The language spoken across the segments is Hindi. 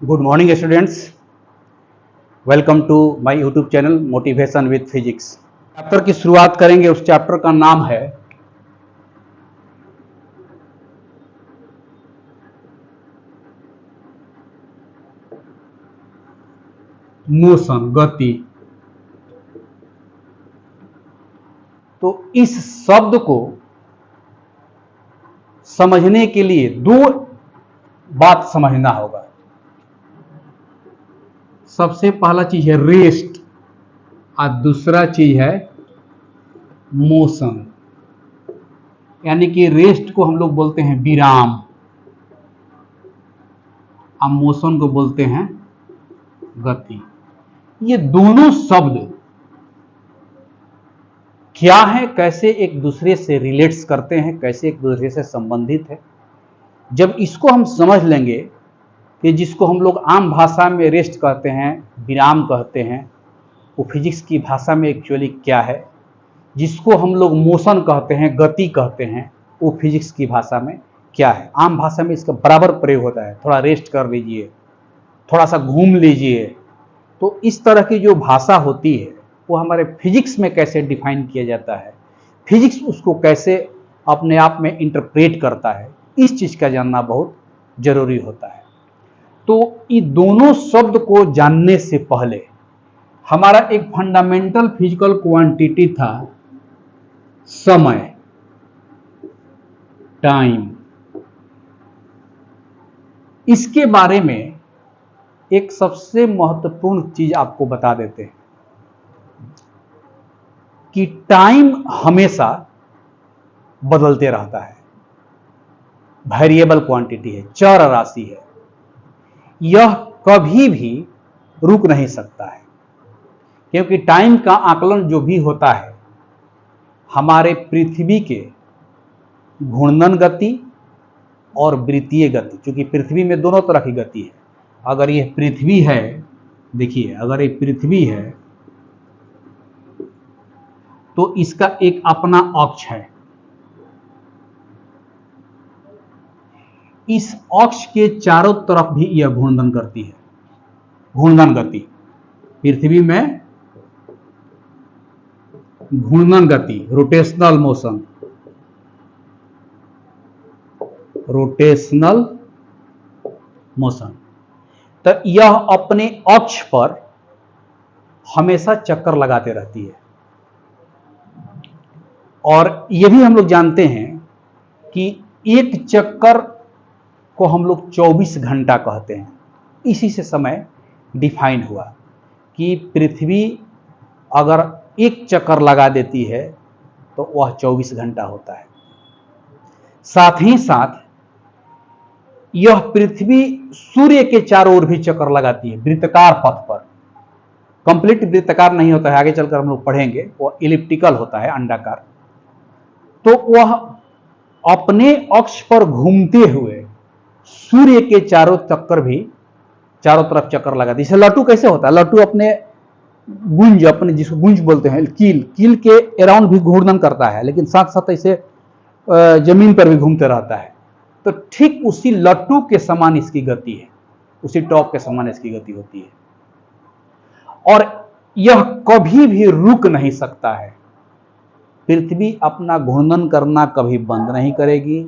Good morning students, welcome to my YouTube channel motivation with physics. Chapter की शुरुआत करेंगे। उस चैप्टर का नाम है मोशन, गति। तो इस शब्द को समझने के लिए दो बात समझना होगा। सबसे पहला चीज है रेस्ट और दूसरा चीज है मोशन। यानी कि रेस्ट को हम लोग बोलते हैं विराम और मोशन को बोलते हैं गति। ये दोनों शब्द क्या है, कैसे एक दूसरे से रिलेट्स करते हैं, कैसे एक दूसरे से संबंधित है, जब इसको हम समझ लेंगे कि जिसको हम लोग आम भाषा में रेस्ट कहते हैं, विराम कहते हैं, वो फिजिक्स की भाषा में एक्चुअली क्या है, जिसको हम लोग मोशन कहते हैं, गति कहते हैं, वो फिजिक्स की भाषा में क्या है। आम भाषा में इसका बराबर प्रयोग होता है, थोड़ा रेस्ट कर लीजिए, थोड़ा सा घूम लीजिए। तो इस तरह की जो भाषा होती है वो हमारे फिजिक्स में कैसे डिफाइन किया जाता है, फिजिक्स उसको कैसे अपने आप में इंटरप्रेट करता है, इस चीज का जानना बहुत जरूरी होता है। तो ये दोनों शब्द को जानने से पहले हमारा एक फंडामेंटल फिजिकल क्वांटिटी था समय, टाइम। इसके बारे में एक सबसे महत्वपूर्ण चीज आपको बता देते हैं कि टाइम हमेशा बदलते रहता है, वेरिएबल क्वांटिटी है, चर राशि है, यह कभी भी रुक नहीं सकता है। क्योंकि टाइम का आकलन जो भी होता है हमारे पृथ्वी के घूर्णन गति और वृत्तीय गति, क्योंकि पृथ्वी में दोनों तरह की गति है। अगर यह पृथ्वी है, देखिए अगर ये पृथ्वी है तो इसका एक अपना अक्ष है, इस अक्ष के चारों तरफ भी यह घूर्णन करती है, घूर्णन गति। पृथ्वी में घूर्णन गति, रोटेशनल मोशन, रोटेशनल मोशन। तो यह अपने अक्ष पर हमेशा चक्कर लगाते रहती है। और यह भी हम लोग जानते हैं कि एक चक्कर को हम लोग 24 घंटा कहते हैं। इसी से समय डिफाइन हुआ कि पृथ्वी अगर एक चक्कर लगा देती है तो वह 24 घंटा होता है। साथ ही साथ यह पृथ्वी सूर्य के चारों ओर भी चक्कर लगाती है, वृत्ताकार पथ पर। कंप्लीट वृत्ताकार नहीं होता है, आगे चलकर हम लोग पढ़ेंगे, वह इलिप्टिकल होता है, अंडाकार। तो वह अपने अक्ष पर घूमते हुए सूर्य के चारों चक्कर भी, चारों तरफ चक्कर लगाती है। जैसे लट्टू कैसे होता है, लट्टू अपने गुंज, अपने जिसको गुंज बोलते हैं, कील के अराउंड भी घूर्णन करता है, लेकिन साथ साथ ऐसे जमीन पर भी घूमते रहता है। तो ठीक उसी लट्टू के समान इसकी गति है, उसी टॉप के समान इसकी गति होती है और यह कभी भी रुक नहीं सकता है। पृथ्वी अपना घूर्णन करना कभी बंद नहीं करेगी,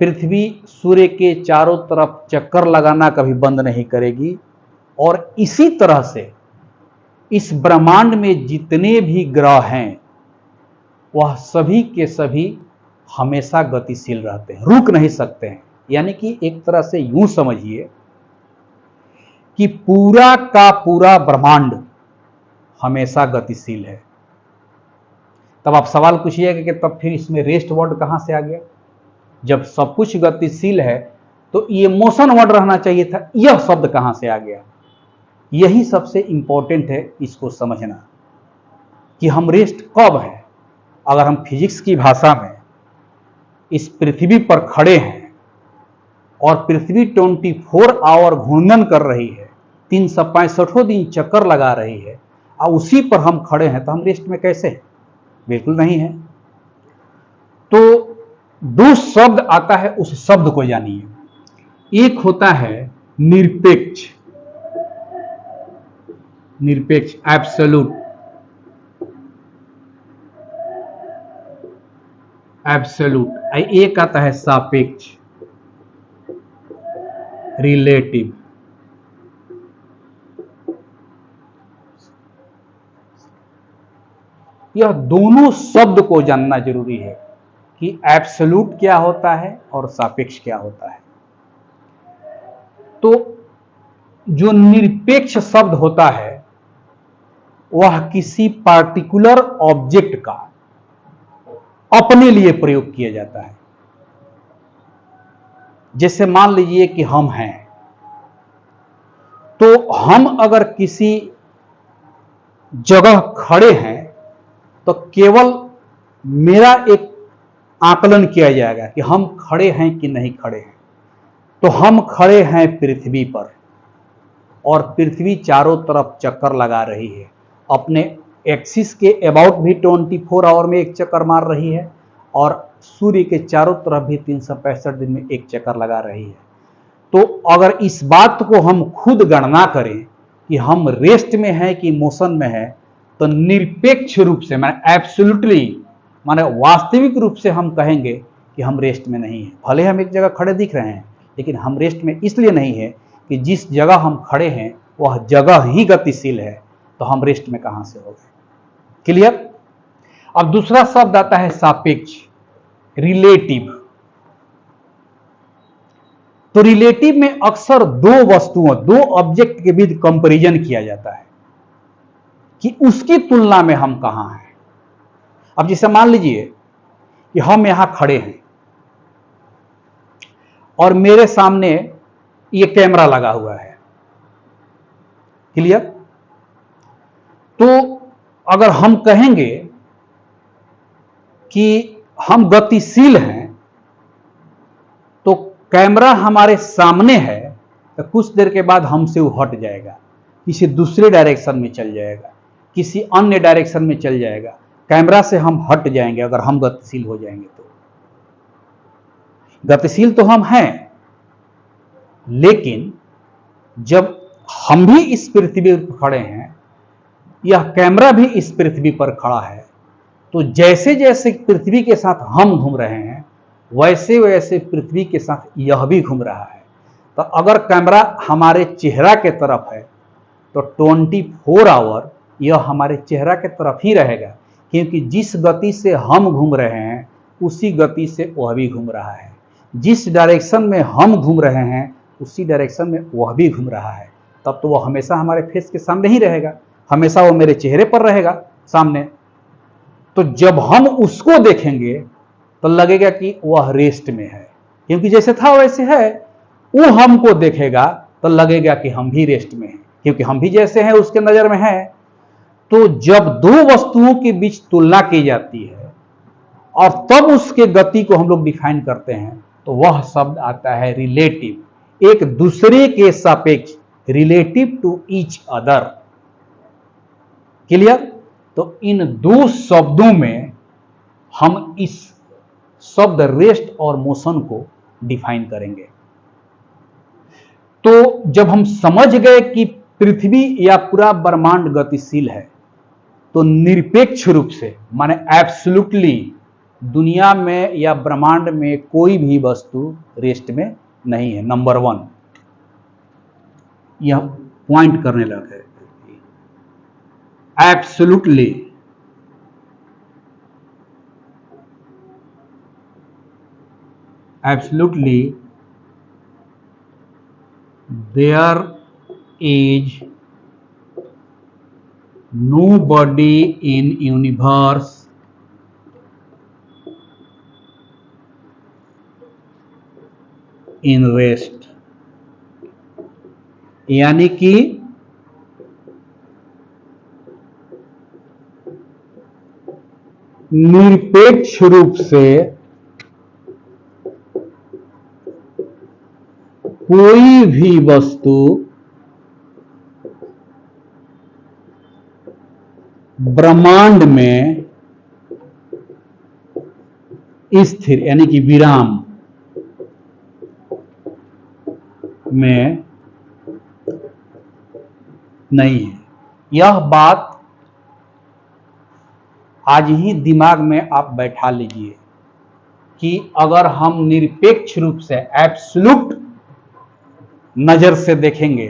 पृथ्वी सूर्य के चारों तरफ चक्कर लगाना कभी बंद नहीं करेगी। और इसी तरह से इस ब्रह्मांड में जितने भी ग्रह हैं वह सभी के सभी हमेशा गतिशील रहते हैं, रुक नहीं सकते हैं। यानी कि एक तरह से यूं समझिए कि पूरा का पूरा ब्रह्मांड हमेशा गतिशील है। तब आप सवाल पूछिएगा कि तब फिर इसमें रेस्ट वर्ड कहां से आ गया? जब सब कुछ गतिशील है तो ये मोशन वर्ड रहना चाहिए था, यह शब्द कहां से आ गया? यही सबसे इंपॉर्टेंट है इसको समझना कि हम रेस्ट कब है। अगर हम फिजिक्स की भाषा में इस पृथ्वी पर खड़े हैं और पृथ्वी 24 आवर घूर्णन कर रही है, 365 दिन चक्कर लगा रही है और उसी पर हम खड़े हैं, तो हम रेस्ट में कैसे हैं? बिल्कुल नहीं है। तो दो शब्द आता है, उस शब्द को जानिए। एक होता है निरपेक्ष, निरपेक्ष एब्सोल्यूट, एब्सोल्यूट। एक आता है सापेक्ष, रिलेटिव। यह दोनों शब्द को जानना जरूरी है कि एब्सोल्यूट क्या होता है और सापेक्ष क्या होता है। तो जो निरपेक्ष शब्द होता है वह किसी पार्टिकुलर ऑब्जेक्ट का अपने लिए प्रयोग किया जाता है। जैसे मान लीजिए कि हम हैं, तो हम अगर किसी जगह खड़े हैं तो केवल मेरा एक आकलन किया जाएगा कि हम खड़े हैं कि नहीं खड़े हैं। तो हम खड़े हैं पृथ्वी पर और पृथ्वी चारों तरफ चक्कर लगा रही है, अपने एक्सिस के अबाउट भी 24 आवर में एक चक्कर मार रही है और सूर्य के चारों तरफ भी 365 दिन में एक चक्कर लगा रही है। तो अगर इस बात को हम खुद गणना करें कि हम रेस्ट में हैं कि मोशन में है, तो निरपेक्ष रूप से माने एब्सोल्युटली माने वास्तविक रूप से हम कहेंगे कि हम रेस्ट में नहीं हैं। भले हम एक जगह खड़े दिख रहे हैं, लेकिन हम रेस्ट में इसलिए नहीं है कि जिस जगह हम खड़े हैं वह जगह ही गतिशील है, तो हम रेस्ट में कहां से हो गए। क्लियर। अब दूसरा शब्द आता है सापेक्ष, रिलेटिव। तो रिलेटिव में अक्सर दो वस्तुओं, दो ऑब्जेक्ट के बीच कंपैरिजन किया जाता है कि उसकी तुलना में हम कहां हैं। अब जैसे मान लीजिए कि हम यहां खड़े हैं और मेरे सामने ये कैमरा लगा हुआ है। क्लियर। तो अगर हम कहेंगे कि हम गतिशील हैं, तो कैमरा हमारे सामने है तो कुछ देर के बाद हमसे वो हट जाएगा, किसी दूसरे डायरेक्शन में चल जाएगा, किसी अन्य डायरेक्शन में चल जाएगा। कैमरा से हम हट जाएंगे अगर हम गतिशील हो जाएंगे। तो गतिशील तो हम हैं, लेकिन जब हम भी इस पृथ्वी पर खड़े हैं, यह कैमरा भी इस पृथ्वी पर खड़ा है, तो जैसे जैसे पृथ्वी के साथ हम घूम रहे हैं वैसे वैसे पृथ्वी के साथ यह भी घूम रहा है। तो अगर कैमरा हमारे चेहरा के तरफ है तो 24 आवर यह हमारे चेहरा के तरफ ही रहेगा, क्योंकि जिस गति से हम घूम रहे हैं उसी गति से वह भी घूम रहा है। जिस डायरेक्शन में हम घूम रहे हैं उसी डायरेक्शन में वह भी घूम रहा है। तब तो वह हमेशा हमारे फेस के सामने ही रहेगा, हमेशा वो मेरे चेहरे पर रहेगा सामने। तो जब हम उसको देखेंगे तो लगेगा कि वह रेस्ट में है, क्योंकि जैसे था वैसे है। वो हमको देखेगा तो लगेगा कि हम भी रेस्ट में हैं, क्योंकि हम भी जैसे हैं उसके नजर में है। तो जब दो वस्तुओं के बीच तुलना की जाती है और तब उसके गति को हम लोग डिफाइन करते हैं, तो वह शब्द आता है रिलेटिव, एक दूसरे के सापेक्ष, relative to each other. Clear. तो इन दो शब्दों में हम इस शब्द रेस्ट और मोशन को डिफाइन करेंगे। तो जब हम समझ गए कि पृथ्वी या पूरा ब्रह्मांड गतिशील है, तो निरपेक्ष रूप से माने एब्सोल्युटली दुनिया में या ब्रह्मांड में कोई भी वस्तु रेस्ट में नहीं है। नंबर 1 यह पॉइंट करने लगा है। Absolutely there is nobody in universe in rest। यानी कि निरपेक्ष रूप से कोई भी वस्तु ब्रह्मांड में स्थिर यानी कि विराम में नहीं है। यह बात आज ही दिमाग में आप बैठा लीजिए कि अगर हम निरपेक्ष रूप से एब्सोल्यूट नजर से देखेंगे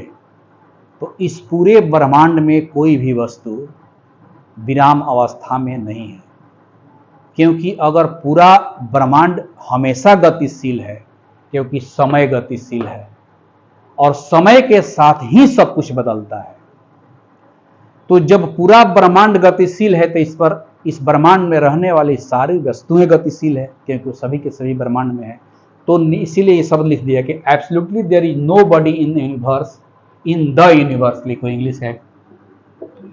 तो इस पूरे ब्रह्मांड में कोई भी वस्तु विराम अवस्था में नहीं है, क्योंकि अगर पूरा ब्रह्मांड हमेशा गतिशील है, क्योंकि समय गतिशील है और समय के साथ ही सब कुछ बदलता है, तो जब पूरा ब्रह्मांड गतिशील है तो इस ब्रह्मांड में रहने वाली सारी वस्तुएं गतिशील है, क्योंकि सभी के सभी ब्रह्मांड में है। तो इसीलिए ये शब्द लिख दिया कि absolutely there is no body in universe, in the universe लिखो, इंग्लिश है,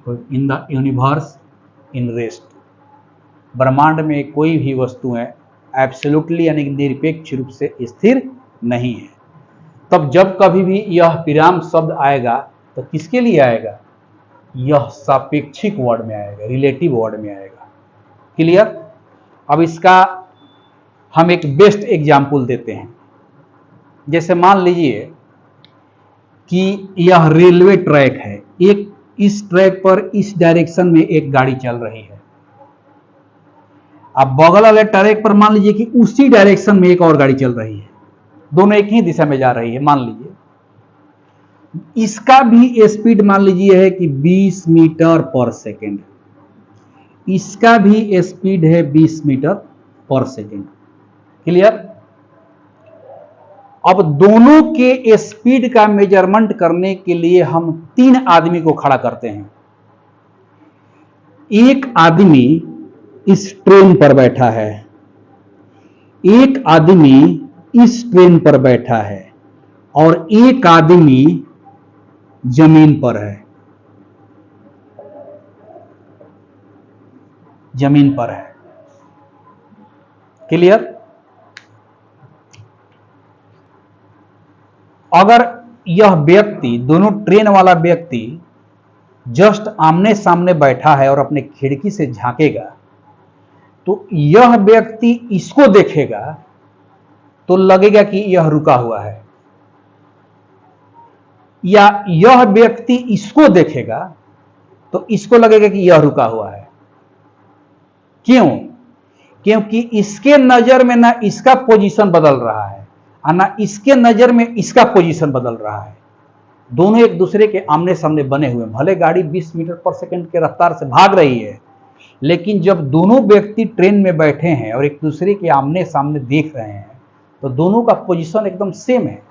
in the universe in rest. ब्रह्मांड में कोई भी वस्तुएं एब्सोल्युटली यानी निरपेक्ष रूप से स्थिर नहीं है। तब जब कभी भी यह विराम शब्द आएगा तो किसके लिए आएगा? यह सापेक्षिक वर्ड में आएगा, रिलेटिव वर्ड में आएगा। क्लियर? अब इसका हम एक बेस्ट एग्जाम्पल देते हैं। जैसे मान लीजिए कि यह रेलवे ट्रैक है, एक इस ट्रैक पर इस डायरेक्शन में एक गाड़ी चल रही है। अब बगल वाले ट्रैक पर मान लीजिए कि उसी डायरेक्शन में एक और गाड़ी चल रही है, दोनों एक ही दिशा में जा रही है। मान लीजिए इसका भी स्पीड मान लीजिए है कि 20 मीटर पर सेकेंड, इसका भी स्पीड है 20 मीटर पर सेकेंड। क्लियर? अब दोनों के स्पीड का मेजरमेंट करने के लिए हम 3 आदमी को खड़ा करते हैं। एक आदमी इस ट्रेन पर बैठा है, एक आदमी इस ट्रेन पर बैठा है और एक आदमी जमीन पर है, जमीन पर है। क्लियर? अगर यह व्यक्ति, दोनों ट्रेन वाला व्यक्ति जस्ट आमने सामने बैठा है और अपने खिड़की से झांकेगा तो यह व्यक्ति इसको देखेगा तो लगेगा कि यह रुका हुआ है, या यह व्यक्ति इसको देखेगा तो इसको लगेगा कि यह रुका हुआ है। क्यों? क्योंकि इसके नजर में ना इसका पोजीशन बदल रहा है और ना इसके नजर में इसका पोजीशन बदल रहा है। दोनों एक दूसरे के आमने सामने बने हुए। भले गाड़ी 20 मीटर पर सेकंड के रफ्तार से भाग रही है, लेकिन जब दोनों व्यक्ति ट्रेन में बैठे हैं और एक दूसरे के आमने सामने देख रहे हैं तो दोनों का पोजीशन एकदम सेम है।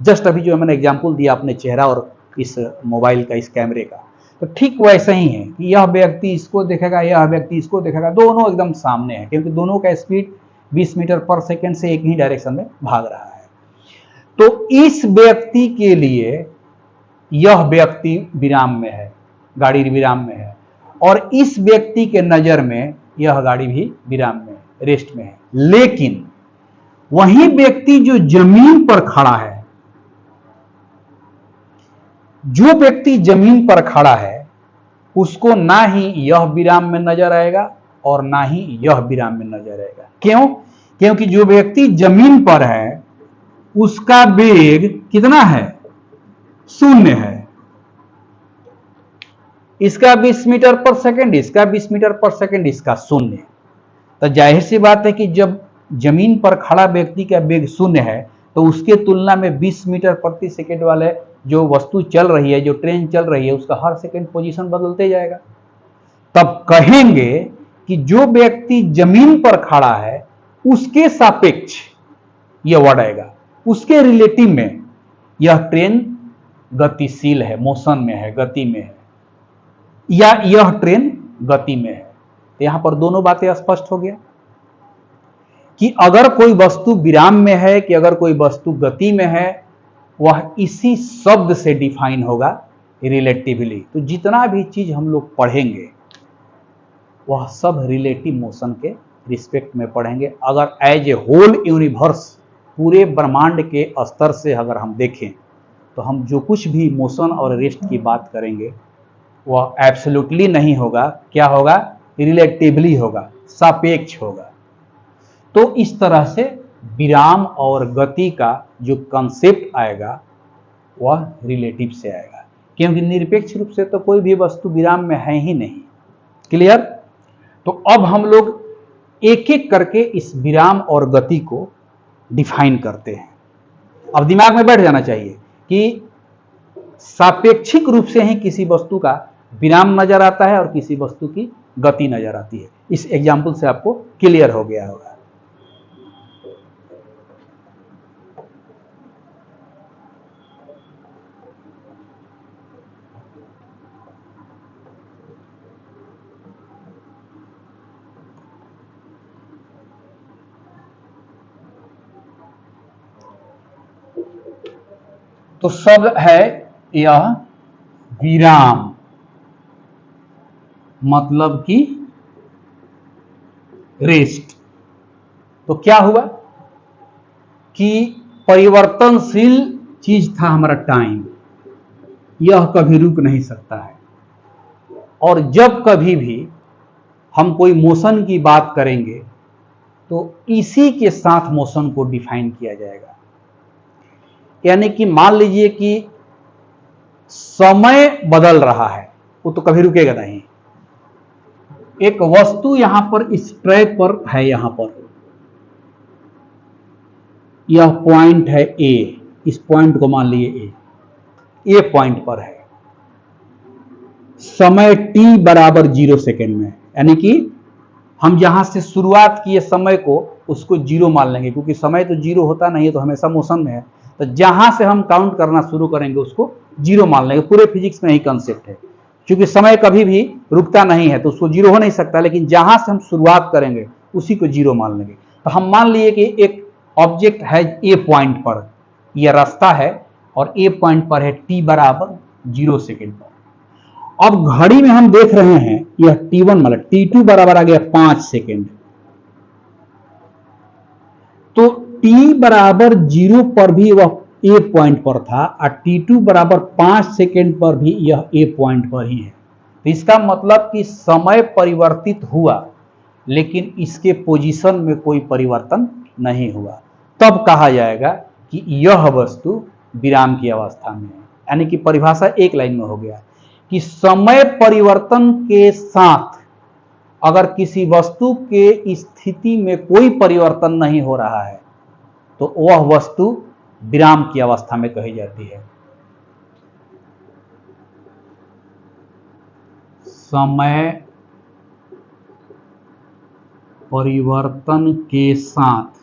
जस्ट अभी जो मैंने एग्जांपल दिया अपने चेहरा और इस मोबाइल का, इस कैमरे का, तो ठीक वैसा ही है कि यह व्यक्ति इसको देखेगा, यह व्यक्ति इसको देखेगा, दोनों एकदम सामने है, क्योंकि दोनों का स्पीड 20 मीटर पर सेकंड से एक ही डायरेक्शन में भाग रहा है। तो इस व्यक्ति के लिए यह व्यक्ति विराम में है, गाड़ी विराम में है, और इस व्यक्ति के नजर में यह गाड़ी भी विराम में, रेस्ट में है। लेकिन वही व्यक्ति जो जमीन पर खड़ा है, जो व्यक्ति जमीन पर खड़ा है उसको ना ही यह विराम में नजर आएगा और ना ही यह विराम में नजर आएगा। क्यों? क्योंकि जो व्यक्ति जमीन पर है उसका वेग कितना है? 0 है। इसका 20 मीटर पर सेकंड, इसका 20 मीटर पर सेकंड, इसका 0। तो जाहिर सी बात है कि जब जमीन पर खड़ा व्यक्ति का वेग 0 है तो उसके तुलना में 20 मीटर प्रति सेकंड वाले जो वस्तु चल रही है, जो ट्रेन चल रही है, उसका हर सेकंड पोजीशन बदलते जाएगा। तब कहेंगे कि जो व्यक्ति जमीन पर खड़ा है उसके सापेक्ष यह वर्ड आएगा, उसके रिलेटिव में यह ट्रेन गतिशील है, मोशन में है, गति में है, या यह ट्रेन गति में है। तो यहां पर दोनों बातें स्पष्ट हो गया कि अगर कोई वस्तु विराम में है कि अगर कोई वस्तु गति में है, वह इसी शब्द से डिफाइन होगा, रिलेटिवली। तो जितना भी चीज हम लोग पढ़ेंगे वह सब रिलेटिव मोशन के रिस्पेक्ट में पढ़ेंगे। अगर एज ए होल यूनिवर्स, पूरे ब्रह्मांड के स्तर से अगर हम देखें तो हम जो कुछ भी मोशन और रेस्ट की बात करेंगे वह एब्सोल्युटली नहीं होगा। क्या होगा? रिलेटिवली होगा, सापेक्ष होगा। तो इस तरह से विराम और गति का जो कंसेप्ट आएगा वह रिलेटिव से आएगा, क्योंकि निरपेक्ष रूप से तो कोई भी वस्तु विराम में है ही नहीं। क्लियर? तो अब हम लोग एक एक करके इस विराम और गति को डिफाइन करते हैं। अब दिमाग में बैठ जाना चाहिए कि सापेक्षिक रूप से ही किसी वस्तु का विराम नजर आता है और किसी वस्तु की गति नजर आती है। इस एग्जाम्पल से आपको क्लियर हो गया होगा। तो शब्द है यह विराम, मतलब कि रेस्ट। तो क्या हुआ कि परिवर्तनशील चीज था हमारा टाइम, यह कभी रुक नहीं सकता है। और जब कभी भी हम कोई मोशन की बात करेंगे तो इसी के साथ मोशन को डिफाइन किया जाएगा। यानी कि मान लीजिए कि समय बदल रहा है, वो तो कभी रुकेगा नहीं। एक वस्तु यहां पर इस ट्रैक पर है, यहां पर यह पॉइंट है ए, इस पॉइंट को मान लीजिए ए पॉइंट पर है, समय t बराबर 0 सेकेंड में। यानी कि हम जहां से शुरुआत किए समय को उसको 0 मान लेंगे, क्योंकि समय तो 0 होता नहीं है, तो हमेशा मोशन में है। तो जहां से हम काउंट करना शुरू करेंगे उसको 0 मान लेंगे। पूरे फिजिक्स में यही कंसेप्ट है, क्योंकि समय कभी भी रुकता नहीं है तो उसको 0 हो नहीं सकता, लेकिन जहां से हम शुरुआत करेंगे उसी को 0 मान लेंगे। तो हम मान लिए कि एक ऑब्जेक्ट है ए पॉइंट पर, यह रास्ता है और ए पॉइंट पर है t बराबर 0 सेकेंड पर। अब घड़ी में हम देख रहे हैं यह t1 मतलब t2 बराबर आ गया 5 सेकेंड। तो t बराबर 0 पर भी वह ए पॉइंट पर था और t2 बराबर 5 सेकेंड पर भी यह ए पॉइंट पर ही है। तो इसका मतलब कि समय परिवर्तित हुआ लेकिन इसके पोजीशन में कोई परिवर्तन नहीं हुआ। तब कहा जाएगा कि यह वस्तु विराम की अवस्था में है। यानी कि परिभाषा एक लाइन में हो गया कि समय परिवर्तन के साथ अगर किसी वस्तु के स्थिति में कोई परिवर्तन नहीं हो रहा है तो वह वस्तु विराम की अवस्था में कही जाती है। समय परिवर्तन के साथ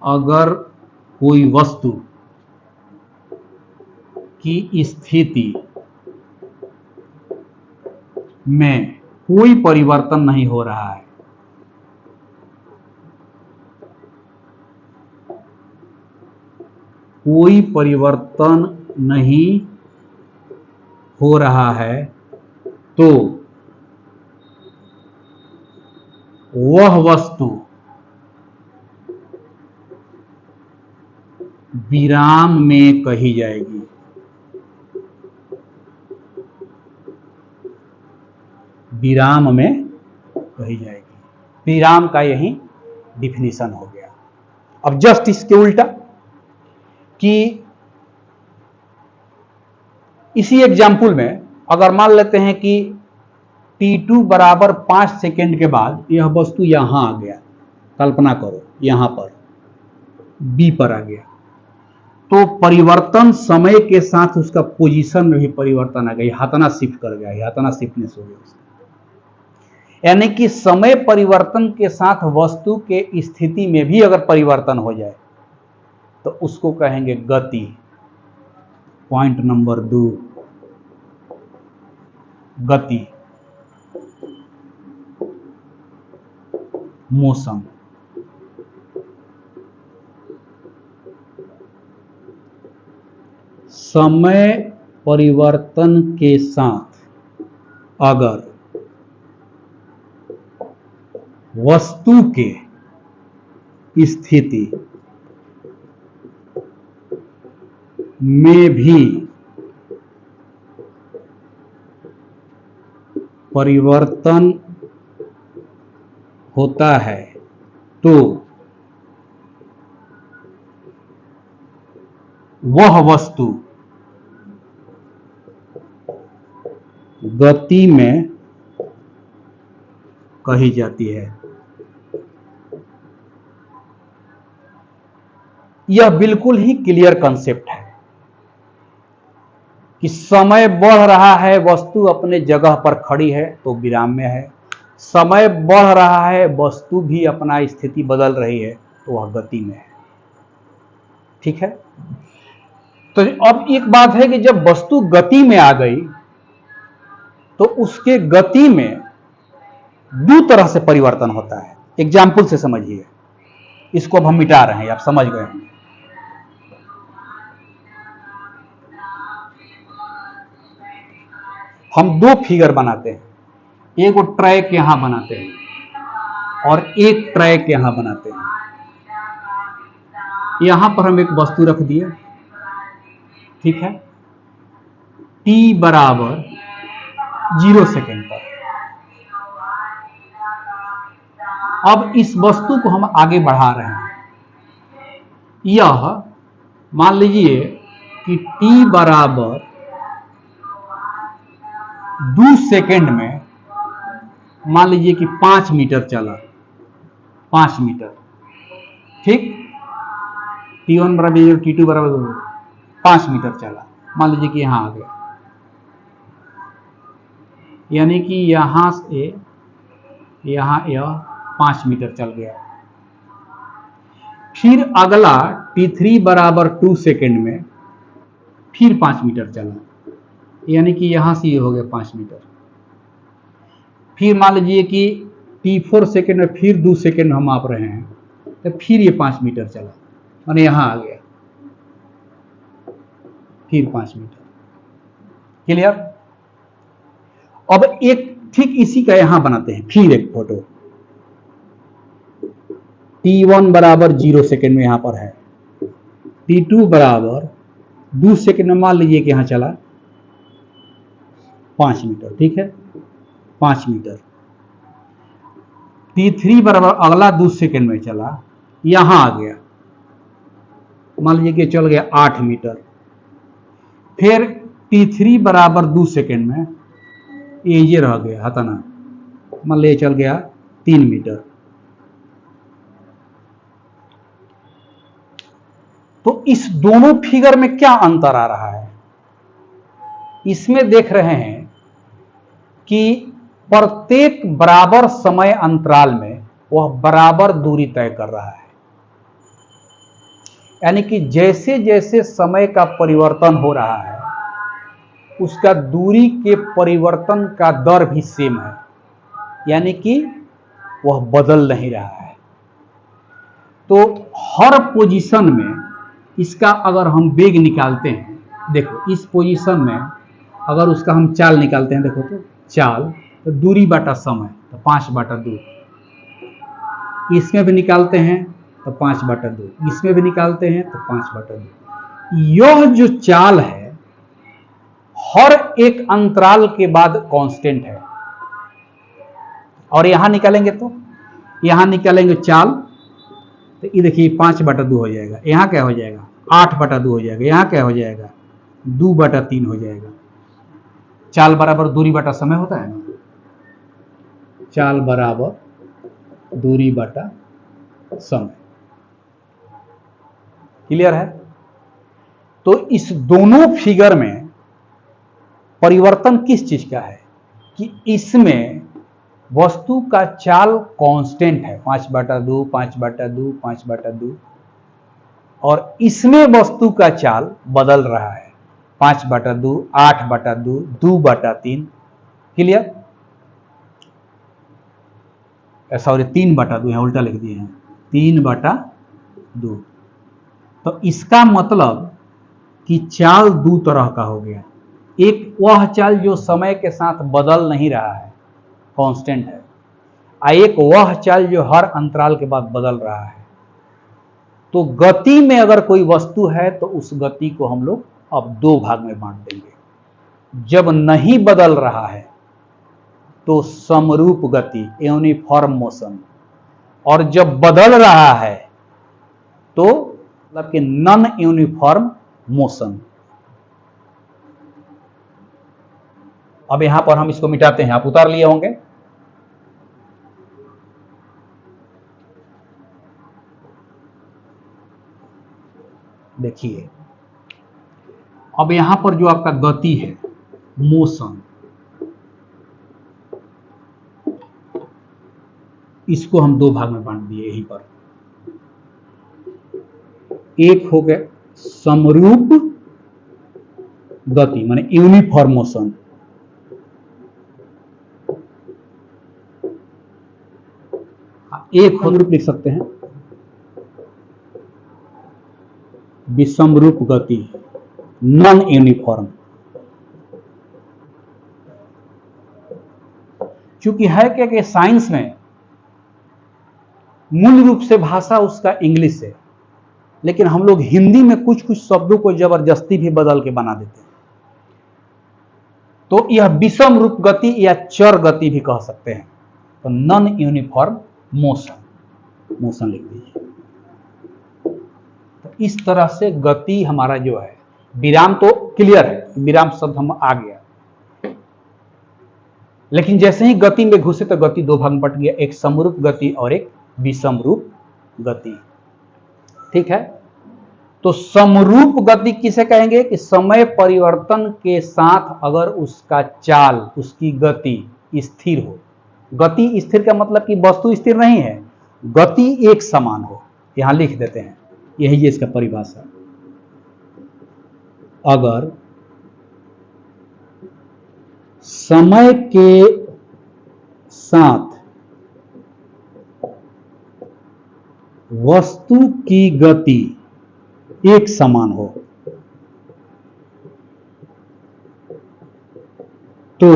अगर कोई वस्तु की स्थिति में कोई परिवर्तन नहीं हो रहा है, कोई परिवर्तन नहीं हो रहा है, तो वह वस्तु विराम में कही जाएगी। विराम में कही जाएगी। विराम का यही डिफिनीशन हो गया। अब जस्ट इसके उल्टा कि इसी एग्जाम्पल में अगर मान लेते हैं कि t2 बराबर 5 सेकेंड के बाद यह वस्तु यहां आ गया, कल्पना करो यहां पर B पर आ गया, तो परिवर्तन समय के साथ उसका पोजीशन में भी परिवर्तन आ गया, हाथना शिफ्ट कर गया, हाथना शिफ्टनेस हो गया। यानी कि समय परिवर्तन के साथ वस्तु के स्थिति में भी अगर परिवर्तन हो जाए तो उसको कहेंगे गति। पॉइंट नंबर 2, गति, मोशन। समय परिवर्तन के साथ अगर वस्तु के स्थिति में भी परिवर्तन होता है तो वह वस्तु गति में कही जाती है। यह बिल्कुल ही क्लियर कॉन्सेप्ट है कि समय बढ़ रहा है, वस्तु अपने जगह पर खड़ी है तो विराम में है। समय बढ़ रहा है, वस्तु भी अपना स्थिति बदल रही है तो वह गति में है। ठीक है। तो अब एक बात है कि जब वस्तु गति में आ गई तो उसके गति में दो तरह से परिवर्तन होता है। एग्जाम्पल से समझिए, इसको अब हम मिटा रहे हैं, आप समझ गए हैं। हम दो फिगर बनाते हैं, एक ट्रैक यहां बनाते हैं और एक ट्रैक यहां बनाते हैं। यहां पर हम एक वस्तु रख दिए, ठीक है, t बराबर 0 सेकेंड पर। अब इस वस्तु को हम आगे बढ़ा रहे हैं। यह मान लीजिए कि t बराबर 2 सेकेंड में मान लीजिए कि 5 मीटर चला, 5 मीटर, ठीक। t1 बराबर t2 बराबर 5 मीटर चला, मान लीजिए कि यहां आ गया, यानी कि यहां से यहां यह 5 मीटर चल गया। फिर अगला t3 बराबर 2 सेकेंड में फिर 5 मीटर चला, यानी कि यहां से ये हो गया 5 मीटर। फिर मान लीजिए कि t4 सेकेंड में फिर 2 सेकेंड हम माप रहे हैं, तो फिर ये 5 मीटर चला, माने यहां आ गया, फिर 5 मीटर। क्लियर। अब एक ठीक इसी का यहां बनाते हैं, फिर एक फोटो। t1 बराबर 0 सेकेंड में यहां पर है, t2 बराबर 2 सेकेंड में मान लीजिए कि यहां चला 5 मीटर, ठीक है, 5 मीटर। t3 बराबर अगला 2 सेकेंड में चला, यहां आ गया, मान लीजिए कि चल गया 8 मीटर। फिर t3 बराबर 2 सेकेंड में ये रह गया हताना, मान लीजिए चल गया 3 मीटर। तो इस दोनों फिगर में क्या अंतर आ रहा है? इसमें देख रहे हैं कि प्रत्येक बराबर समय अंतराल में वह बराबर दूरी तय कर रहा है, यानी कि जैसे जैसे समय का परिवर्तन हो रहा है उसका दूरी के परिवर्तन का दर भी सेम है, यानी कि वह बदल नहीं रहा है। तो हर पोजीशन में इसका अगर हम वेग निकालते हैं, देखो इस पोजीशन में अगर उसका हम चाल निकालते हैं, देखो तो चाल तो दूरी बटा समय तो 5 बटा 2, इसमें भी निकालते हैं तो 5 बटा 2, इसमें भी निकालते हैं तो 5 बटा 2। यह जो चाल है हर एक अंतराल के बाद कांस्टेंट है। और यहां निकालेंगे तो यहां निकालेंगे चाल, तो ये देखिए 5 बटा 2 हो जाएगा, यहां क्या हो जाएगा 8 बटा 2 हो जाएगा, यहां क्या हो जाएगा 2 बटा 3 हो जाएगा। चाल बराबर दूरी बटा समय होता है ना, चाल बराबर दूरी बटा समय। क्लियर है। तो इस दोनों फिगर में परिवर्तन किस चीज का है कि इसमें वस्तु का चाल कांस्टेंट है, 5 बटा 2, 5 बटा 2, 5 बटा 2, और इसमें वस्तु का चाल बदल रहा है, 5 बटा 2, 8 बटा 2, 2 बटा 3। क्लियर। सॉरी 3 बटा 2, यहां उल्टा लिख दिए हैं, 3 बटा 2। तो इसका मतलब कि चाल दो तरह का हो गया, एक वह चाल जो समय के साथ बदल नहीं रहा है, कांस्टेंट है, और एक वह चाल जो हर अंतराल के बाद बदल रहा है। तो गति में अगर कोई वस्तु है तो उस गति को हम लोग अब दो भाग में बांट देंगे। जब नहीं बदल रहा है तो समरूप गति, यूनिफॉर्म मोशन, और जब बदल रहा है तो मतलब कि नॉन यूनिफॉर्म मोशन। अब यहां पर हम इसको मिटाते हैं, आप उतार लिए होंगे। देखिए अब यहां पर जो आपका गति है, मोशन, इसको हम दो भाग में बांट दिए यहीं पर। एक हो गया समरूप गति माने यूनिफॉर्म मोशन, एक समरूप लिख सकते हैं विषमरूप गति, नॉन यूनिफॉर्म। चूंकि है क्या कि साइंस में मूल रूप से भाषा उसका इंग्लिश है, लेकिन हम लोग हिंदी में कुछ कुछ शब्दों को जबरदस्ती भी बदल के बना देते हैं। तो यह विषम रूप गति या चर गति भी कह सकते हैं। तो नॉन यूनिफॉर्म मोशन लिख दीजिए। तो इस तरह से गति हमारा जो है, विराम तो क्लियर है, विराम शब्द हम आ गया, लेकिन जैसे ही गति में घुसे तो गति दो भाग में बट गया, एक समरूप गति और एक विषम रूप गति। ठीक है, तो समरूप गति किसे कहेंगे कि समय परिवर्तन के साथ अगर उसका चाल, उसकी गति स्थिर हो। गति स्थिर का मतलब कि वस्तु स्थिर नहीं है, गति एक समान हो। यहां लिख देते हैं, यही है इसका परिभाषा। अगर समय के साथ वस्तु की गति एक समान हो तो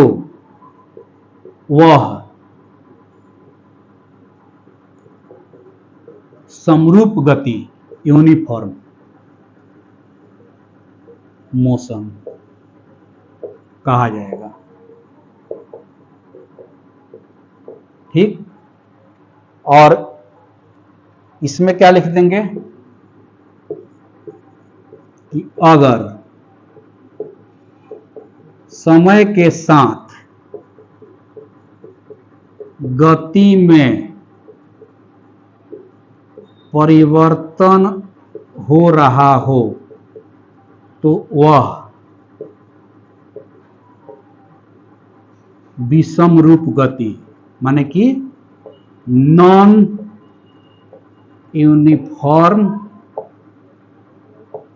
वह समरूप गति यूनिफॉर्म मोशन कहा जाएगा। ठीक, और इसमें क्या लिख देंगे कि अगर समय के साथ गति में परिवर्तन हो रहा हो तो वह विषम रूप गति माने कि नॉन यूनिफॉर्म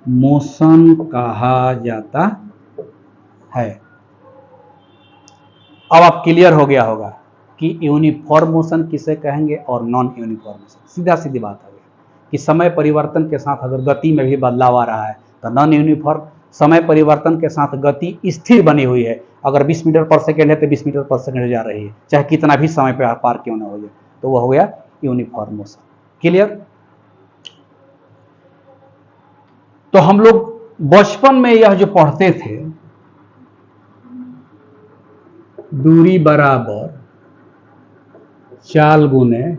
मोशन कहा जाता है। अब आप क्लियर हो गया होगा कि यूनिफॉर्म मोशन किसे कहेंगे और नॉन यूनिफॉर्म मोशन। सीधा सीधी बात है कि समय परिवर्तन के साथ अगर गति में भी बदलाव आ रहा है तो नॉन यूनिफॉर्म, समय परिवर्तन के साथ गति स्थिर बनी हुई है, अगर 20 मीटर पर सेकेंड है तो 20 मीटर पर सेकेंड जा रही है, चाहे कितना भी समय पे पार क्यों ना हो जाए, तो वह हो गया यूनिफॉर्म मोशन। क्लियर? तो हम लोग बचपन में यह जो पढ़ते थे, दूरी बराबर चाल गुने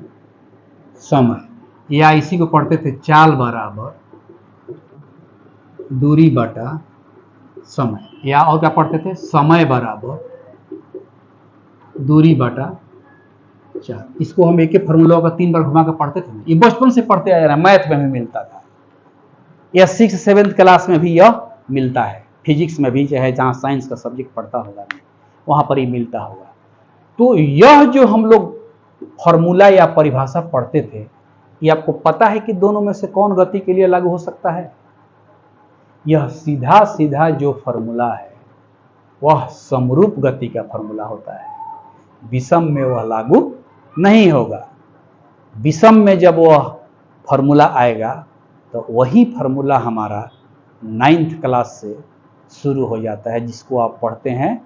समय, या इसी को पढ़ते थे चाल बराबर दूरी बटा समय, या और क्या पढ़ते थे समय बराबर दूरी बटा चाल। इसको हम एक एक फॉर्मूला का 3 बार घुमा कर पढ़ते थे। ये बचपन से पढ़ते आ रहा है, मैथ में भी मिलता था, या 6-7 क्लास में भी यह मिलता है, फिजिक्स में भी, चाहे जहाँ साइंस का सब्जेक्ट पढ़ता होगा वहाँ पर ही मिलता होगा। तो यह जो हम लोग फॉर्मूला या परिभाषा पढ़ते थे, ये आपको पता है कि दोनों में से कौन गति के लिए लागू हो सकता है? यह सीधा सीधा जो फॉर्मूला है वह समरूप गति का फॉर्मूला होता है, विषम में वह लागू नहीं होगा। विषम में जब वह फॉर्मूला आएगा तो वही फॉर्मूला हमारा 9th क्लास से शुरू हो जाता है, जिसको आप पढ़ते हैं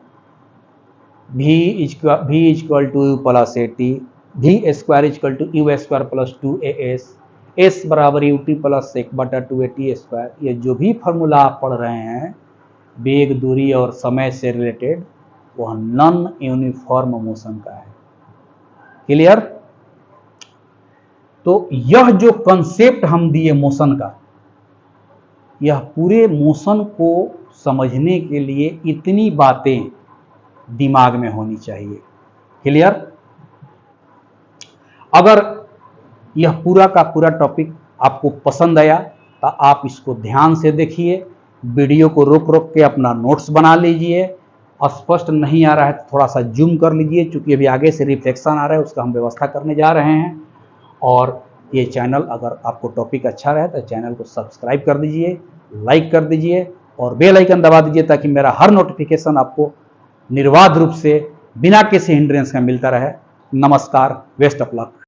v equal to u plus a t, v square equal to u square plus 2as, s बराबर u t plus 1/2at square. ये जो भी फॉर्मूला आप पढ़ रहे हैं वेग, दूरी और समय से रिलेटेड, वह नॉन यूनिफॉर्म मोशन का है। क्लियर? तो यह जो कंसेप्ट हम दिए मोशन का, यह पूरे मोशन को समझने के लिए इतनी बातें दिमाग में होनी चाहिए। क्लियर? अगर यह पूरा का पूरा टॉपिक आपको पसंद आया तो आप इसको ध्यान से देखिए, वीडियो को रोक रोक के अपना नोट्स बना लीजिए। स्पष्ट नहीं आ रहा है तो थोड़ा सा जूम कर लीजिए, क्योंकि अभी आगे से रिफ्लेक्शन आ रहा है, उसका हम व्यवस्था करने जा रहे हैं। और ये चैनल, अगर आपको टॉपिक अच्छा रहे तो चैनल को सब्सक्राइब कर दीजिए, लाइक कर दीजिए और बेल आइकन दबा दीजिए, ताकि मेरा हर नोटिफिकेशन आपको निर्बाध रूप से बिना किसी हिंड्रेंस का मिलता रहे। नमस्कार, बेस्ट ऑफ लक।